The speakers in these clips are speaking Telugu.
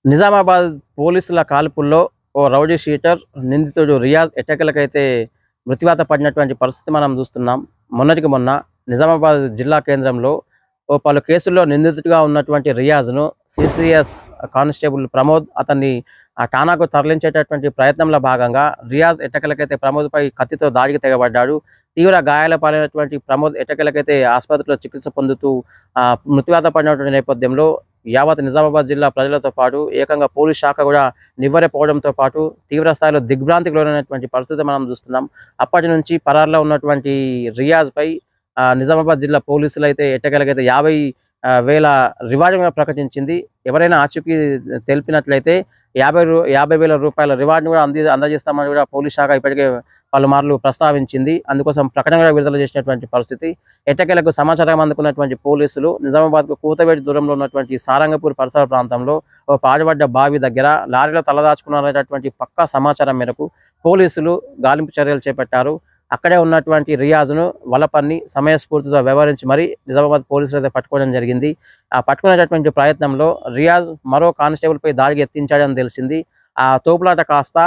నిజామాబాద్ పోలీసుల కాల్పుల్లో ఓ రౌడీ షీటర్ నిందితుడు రియాజ్ ఎట్టకేలకైతే మృత్యువాత పడినటువంటి పరిస్థితి మనం చూస్తున్నాం. మొన్నటికి మొన్న నిజామాబాద్ జిల్లా కేంద్రంలో ఓ పలు కేసుల్లో నిందితుడిగా ఉన్నటువంటి రియాజ్‌ను సీసీఎస్ కానిస్టేబుల్ ప్రమోద్ అతన్ని ఠాణాకు తరలించేటటువంటి ప్రయత్నంలో భాగంగా రియాజ్ ఎట్టకేలకైతే ప్రమోద్‌పై కత్తితో దాడికి తెగబడ్డాడు. తీవ్ర గాయాల పాలైనటువంటి ప్రమోద్ ఎట్టకేలకైతే ఆసుపత్రిలో చికిత్స పొందుతూ మృత్యువాత పడినటువంటి నేపథ్యంలో యావత్ నిజామాబాద్ జిల్లా ప్రజలతో పాటు ఏకంగా పోలీస్ శాఖ కూడా నివ్వెరపోవడంతో పాటు తీవ్ర స్థాయిలో దిగ్భ్రాంతికి లోనైనటువంటి పరిస్థితి మనం చూస్తున్నాం. అప్పటి నుంచి పరారులో ఉన్నటువంటి రియాజ్‌పై నిజామాబాద్ జిల్లా పోలీసులైతే ఎట్టకేలకైతే 50,000 రివార్డుగా ప్రకటించింది. ఎవరైనా ఆచూకీ తెలిపినట్లయితే 50,000 రూపాయల రివార్డును కూడా అందజేస్తామని కూడా పోలీస్ శాఖ ఇప్పటికే పలుమార్లు ప్రస్తావించింది. అందుకోసం ప్రకటన కూడా విడుదల చేసినటువంటి పరిస్థితి. ఎట్టకేలకు సమాచారం అందుకున్నటువంటి పోలీసులు నిజామాబాద్‌కు కూతవేటు దూరంలో ఉన్నటువంటి సారంగపూర్ పరిసర ప్రాంతంలో ఓ పాడుబడ్డ బావి దగ్గర లారీలో తలదాచుకున్నారనేటటువంటి పక్కా సమాచారం మేరకు పోలీసులు గాలింపు చర్యలు చేపట్టారు. అక్కడే ఉన్నటువంటి రియాజ్‌ను వలపన్ని సమయస్ఫూర్తితో వ్యవహరించి మరి నిజామాబాద్ పోలీసులు అయితే పట్టుకోవడం జరిగింది. ఆ పట్టుకునేటటువంటి ప్రయత్నంలో రియాజ్ మరో కానిస్టేబుల్‌పై దాడికి యత్నించాడని తెలిసింది. ఆ తోపులాట కాస్త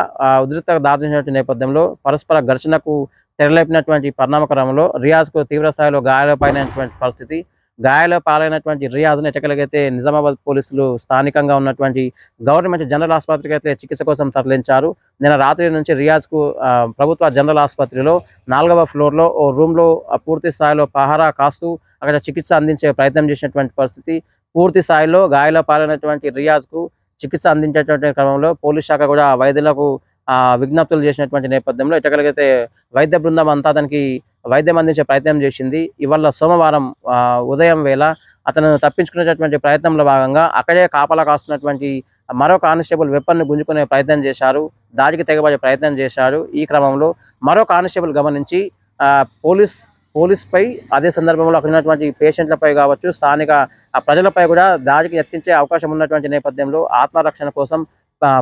ఉధృతంగా దారితీసినటువంటి నేపథ్యంలో పరస్పర ఘర్షణకు తెరలేపినటువంటి పరిణామ క్రమంలో రియాజ్‌కు తీవ్ర స్థాయిలో గాయాలపాలైనటువంటి పరిస్థితి. గాయాల పాలైనటువంటి రియాజ్‌ను ఎట్టకేలకైతే నిజామాబాద్ పోలీసులు స్థానికంగా ఉన్నటువంటి గవర్నమెంట్ జనరల్ ఆసుపత్రికి అయితే చికిత్స కోసం తరలించారు. నిన్న రాత్రి నుంచి రియాజ్‌కు ప్రభుత్వ జనరల్ ఆసుపత్రిలో 4వ ఫ్లోర్‌లో ఓ రూమ్‌లో పూర్తి స్థాయిలో పహారా కాస్తూ అక్కడ చికిత్స అందించే ప్రయత్నం చేసినటువంటి పరిస్థితి. పూర్తి స్థాయిలో గాయాల పాలైనటువంటి రియాజ్‌కు చికిత్స అందించేటువంటి క్రమంలో పోలీస్ శాఖ కూడా వైద్యులకు విజ్ఞప్తులు చేసినటువంటి నేపథ్యంలో ఎట్టకేలకైతే వైద్య బృందం అంతా అతనికి వైద్యం అందించే ప్రయత్నం చేసింది. ఇవాళ సోమవారం ఉదయం వేళ అతను తప్పించుకునేటటువంటి ప్రయత్నంలో భాగంగా అక్కడే కాపలా కాస్తున్నటువంటి మరో కానిస్టేబుల్ వెపన్‌ని గుంజుకునే ప్రయత్నం చేశారు. దాడికి తెగబడే ప్రయత్నం చేశాడు. ఈ క్రమంలో మరో కానిస్టేబుల్ గమనించి పోలీస్‌పై అదే సందర్భంలో అక్కడ ఉన్నటువంటి పేషెంట్లపై కావచ్చు, స్థానిక ప్రజలపై కూడా దాడికి యత్నించే అవకాశం ఉన్నటువంటి నేపథ్యంలో ఆత్మరక్షణ కోసం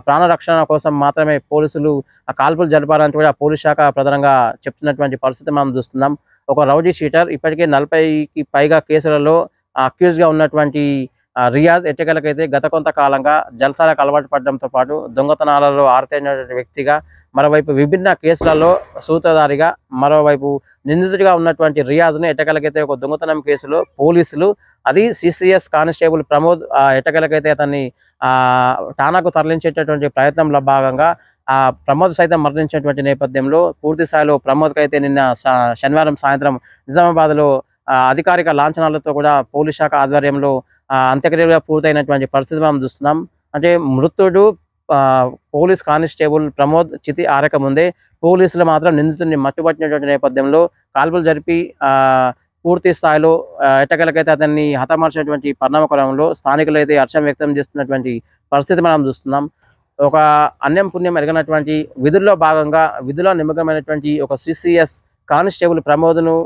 ప్రాణరక్షణ కోసం మాత్రమే పోలీసులు కాల్పులు జరిపారంటూ కూడా పోలీస్ శాఖ ప్రధానంగా చెప్తున్నటువంటి పరిస్థితి మనం చూస్తున్నాం. ఒక రౌడీ షీటర్ ఇప్పటికే 40కి పైగా కేసులలో అక్యూజ్‌గా ఉన్నటువంటి రియాజ్ ఎట్టకేలకైతే గత కొంతకాలంగా జల్సాలకు అలవాటు పడడంతో పాటు దొంగతనాలలో ఆరితేరినటువంటి వ్యక్తిగా, మరోవైపు విభిన్న కేసులలో సూత్రధారిగా, మరోవైపు నిందితుడిగా ఉన్నటువంటి రియాజ్‌ని ఎట్టకేలకైతే ఒక దొంగతనం కేసులో పోలీసులు అది సీసీఎస్ కానిస్టేబుల్ ప్రమోద్ ఎట్టకేలకైతే అతన్ని ఠాణాకు తరలించేటటువంటి ప్రయత్నంలో భాగంగా ప్రమోద్ సైతం మరణించినటువంటి నేపథ్యంలో పూర్తి స్థాయిలో ప్రమోద్‌కైతే నిన్న శనివారం సాయంత్రం నిజామాబాద్‌లో అధికారిక లాంఛనాలతో కూడా పోలీస్ శాఖ ఆధ్వర్యంలో అంత్యక్రియలుగా పూర్తయినటువంటి పరిస్థితి మనం చూస్తున్నాం. అంటే మృతుడు పోలీస్ కానిస్టేబుల్ ప్రమోద్ చితి ఆరకముందే పోలీసులు మాత్రం నిందితుడిని మట్టుబట్టినటువంటి నేపథ్యంలో కాల్పులు జరిపి పూర్తి స్థాయిలో ఎట్టకేలకైతే అతన్ని హతమార్చినటువంటి పరిణామ క్రమంలో స్థానికులైతే హర్షం వ్యక్తం చేస్తున్నటువంటి పరిస్థితి మనం చూస్తున్నాం. ఒక అన్యం పుణ్యం ఎరగనటువంటి విధుల్లో భాగంగా విధుల్లో నిమగ్నమైనటువంటి ఒక సీసీఎస్ కానిస్టేబుల్ ప్రమోద్‌ను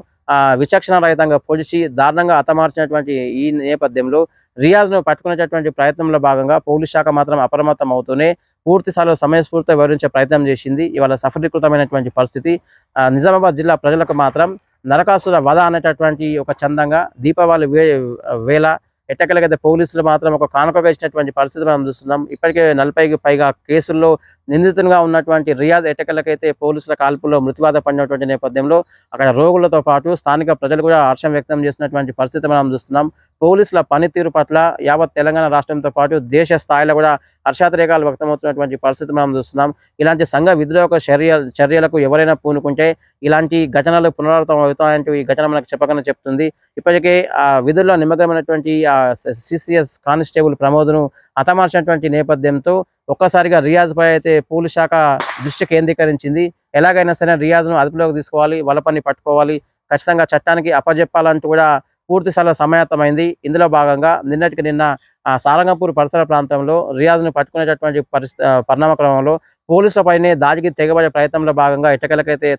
విచక్షణ రహితంగా పొడిచి దారుణంగా హతమార్చినటువంటి ఈ నేపథ్యంలో రియాజ్‌ను పట్టుకునేటటువంటి ప్రయత్నంలో భాగంగా పోలీస్ శాఖ మాత్రం అప్రమత్తం అవుతూనే పూర్తి స్థాయిలో సమయస్ఫూర్తితో వివరించే ప్రయత్నం చేసింది. ఇవాళ సఫలీకృతమైనటువంటి పరిస్థితి. నిజామాబాద్ జిల్లా ప్రజలకు మాత్రం నరకాసుర వధ అనేటటువంటి ఒక చందంగా దీపావళి వేళ ఎట్టకేలకైతే పోలీసులు మాత్రం ఒక కానుకగా ఇచ్చినటువంటి పరిస్థితి మనం చూస్తున్నాం. ఇప్పటికే 40కి పైగా కేసుల్లో నిందితునిగా ఉన్నటువంటి రియాజ్ ఎట్టకేలకైతే పోలీసుల కాల్పుల్లో మృత్యువాత పడినటువంటి నేపథ్యంలో అక్కడ రోగులతో పాటు స్థానిక ప్రజలు కూడా హర్షం వ్యక్తం చేసినటువంటి పరిస్థితి మనం చూస్తున్నాం. పోలీసుల పనితీరు పట్ల యావత్ తెలంగాణ రాష్ట్రంతో పాటు దేశ స్థాయిలో కూడా హర్షాతిరేకాలు వ్యక్తమవుతున్నటువంటి పరిస్థితి మనం చూస్తున్నాం. ఇలాంటి సంఘ విద్రోహక చర్యలకు ఎవరైనా పూనుకుంటే ఇలాంటి ఘటనలు పునరావృతం అవుతాయంటూ ఈ ఘటన మనకు చెప్పకనే చెప్తుంది. ఇప్పటికే విధుల్లో నిమగ్నమైనటువంటి సీసీఎస్ కానిస్టేబుల్ ప్రమోద్‌ను హతమార్చినటువంటి నేపథ్యంతో ఒక్కసారిగా రియాజ్‌పై అయితే పోలీస్ శాఖ దృష్టి కేంద్రీకరించింది. ఎలాగైనా సరే రియాజ్‌ను అదుపులోకి తీసుకోవాలి, వలపన్ని పట్టుకోవాలి, ఖచ్చితంగా చట్టానికి అప్పజెప్పాలంటూ కూడా పూర్తి స్థాయిలో సమాయత్తమైంది. ఇందులో భాగంగా నిన్నటికి నిన్న సారంగపూర్ పరిసర ప్రాంతంలో రియాజ్‌ను పట్టుకునేటటువంటి పరిణామ క్రమంలో పోలీసులపైనే దాడికి తెగబడే ప్రయత్నంలో భాగంగా ఎట్టకేలకైతే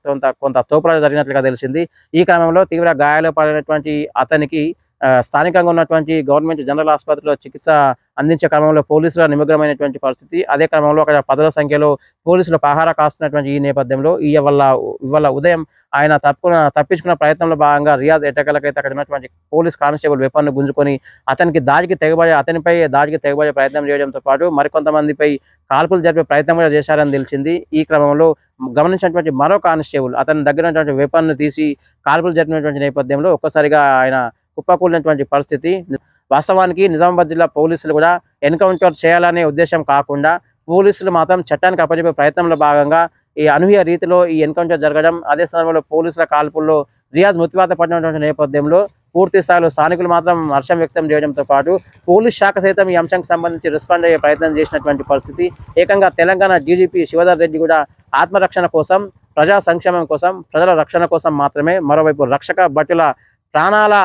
కొంత తోపులాట జరిగినట్లుగా తెలిసింది. ఈ క్రమంలో తీవ్ర గాయాలు పాలైనటువంటి అతనికి స్థానికంగా ఉన్నటువంటి గవర్నమెంట్ జనరల్ ఆసుపత్రిలో చికిత్స అందించే క్రమంలో పోలీసుల నిమగ్నమైనటువంటి పరిస్థితి. అదే క్రమంలో అక్కడ పదుల సంఖ్యలో పోలీసులు పహారా కాస్తున్నటువంటి ఈ నేపథ్యంలో ఇవాళ ఉదయం ఆయన తప్పించుకున్న ప్రయత్నంలో భాగంగా రియాజ్ ఎట్టకేలకైతే అక్కడ ఉన్నటువంటి పోలీస్ కానిస్టేబుల్ వెపన్ను గుంజుకొని అతనిపై దాడికి తెగబోయే ప్రయత్నం చేయడంతో పాటు మరికొంతమందిపై కాల్పులు జరిపే ప్రయత్నం కూడా చేశారని తెలిసింది. ఈ క్రమంలో గమనించినటువంటి మరో కానిస్టేబుల్ అతని దగ్గర ఉన్నటువంటి వెపన్ను తీసి కాల్పులు జరిపినటువంటి నేపథ్యంలో ఒక్కసారిగా ఆయన కుప్పకూలినటువంటి పరిస్థితి. వాస్తవానికి నిజామాబాద్ జిల్లా పోలీసులు కూడా ఎన్కౌంటర్ చేయాలనే ఉద్దేశం కాకుండా పోలీసులు మాత్రం చట్టానికి అప్పచెప్పే ప్రయత్నంలో భాగంగా ఈ అనూహ్య రీతిలో ఈ ఎన్కౌంటర్ జరగడం, అదే సమయంలో పోలీసుల కాల్పుల్లో రియాజ్ మృత్యువాత పడినటువంటి నేపథ్యంలో పూర్తి స్థాయిలో స్థానికులు మాత్రం హర్షం వ్యక్తం చేయడంతో పాటు పోలీస్ శాఖ సైతం ఈ అంశానికి సంబంధించి రెస్పాండ్ అయ్యే ప్రయత్నం చేసినటువంటి పరిస్థితి. ఏకంగా తెలంగాణ డీజీపీ శివధర్ రెడ్డి కూడా ఆత్మరక్షణ కోసం, ప్రజా సంక్షేమం కోసం, ప్రజల రక్షణ కోసం మాత్రమే, మరోవైపు రక్షక భటుల ప్రాణాల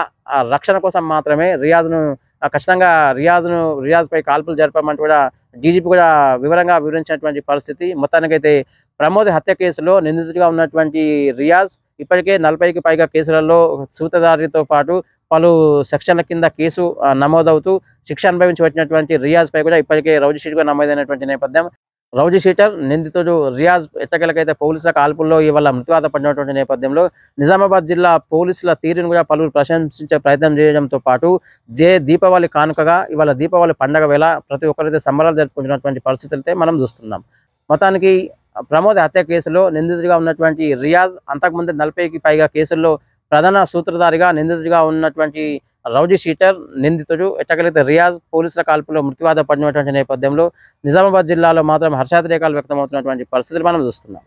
రక్షణ కోసం మాత్రమే ఖచ్చితంగా రియాజ్ పై కాల్పులు జరపమంటూ కూడా డీజీపీ కూడా వివరంగా వివరించినటువంటి పరిస్థితి. మొత్తానికైతే ప్రమోద్ హత్య కేసులో నిందితుడిగా ఉన్నటువంటి రియాజ్ ఇప్పటికే 40కి పైగా కేసులలో సూత్రధారితో పాటు పలు సెక్షన్ల కింద కేసు నమోదవుతూ శిక్ష అనుభవించి వచ్చినటువంటి రియాజ్ పై కూడా ఇప్పటికే రౌడీ షీట్గా నమోదైనటువంటి నేపథ్యం. రౌడీ షీటర్ నిందితుడు రియాజ్ ఎట్టకేలకైతే పోలీసుల కాల్పుల్లో ఇవాళ మృత్యువాత పడినటువంటి నేపథ్యంలో నిజామాబాద్ జిల్లా పోలీసుల తీరును కూడా పలువురు ప్రశంసించే ప్రయత్నం చేయడంతో పాటు దీపావళి కానుకగా ఇవాళ దీపావళి పండగ వేళ ప్రతి ఒక్కరైతే సంబరాలు జరుపుకుంటున్నటువంటి పరిస్థితులైతే మనం చూస్తున్నాం. మొత్తానికి ప్రమోద్ హత్య కేసులో నిందితుడిగా ఉన్నటువంటి రియాజ్ అంతకుముందు 40కి పైగా కేసుల్లో ప్రధాన సూత్రధారిగా నిందితుడిగా ఉన్నటువంటి రౌడీ షీటర్ నిందితుడు ఎట్టకేలైతే రియాజ్ పోలీసుల కాల్పులో మృత్యువాత పడినటువంటి నేపథ్యంలో నిజామాబాద్ జిల్లాలో మాత్రం హర్షాతిరేకాలు వ్యక్తమవుతున్నటువంటి పరిస్థితులు మనం చూస్తున్నాం.